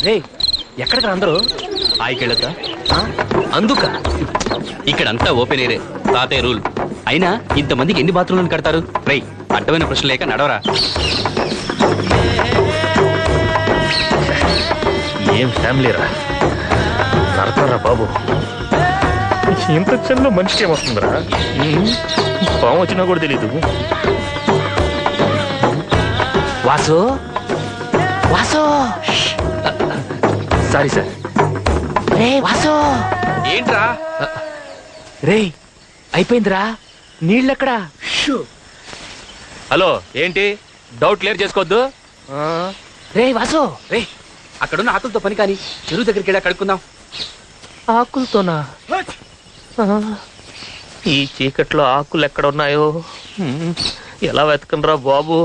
రే ఎక్కడికి అందరూ ఆయికెళ్ళొద్దా అందుక ఇక్కడంతా ఓపెన్ ఏరే తాతే రూల్ అయినా ఇంతమందికి ఎన్ని బాత్రూమ్లను కడతారు రై అడ్డమైన ప్రశ్న లేక నడవరా ఏం ఫ్యామిలీ రా నడతారా బాబు ఇంత చెల్లో మనిషికి ఏమొస్తుందిరా పాము వచ్చినా కూడా తెలీదు వాసు వాసు సారీ సార్ రే వాసు ఏంట్రా రే అయిపోయిందిరా నీళ్ళెక్కడా హలో ఏంటి డౌట్ క్లియర్ చేసుకోవద్దు రే వాసు రే అక్కడున్న ఆకులతో పని కానీ చెరువు దగ్గరికి వెళ్ళా కడుక్కుందాం ఆకులతోనా ఈ చీకట్లో ఆకులు ఎక్కడ ఉన్నాయో ఎలా వెతకనరా బాబు.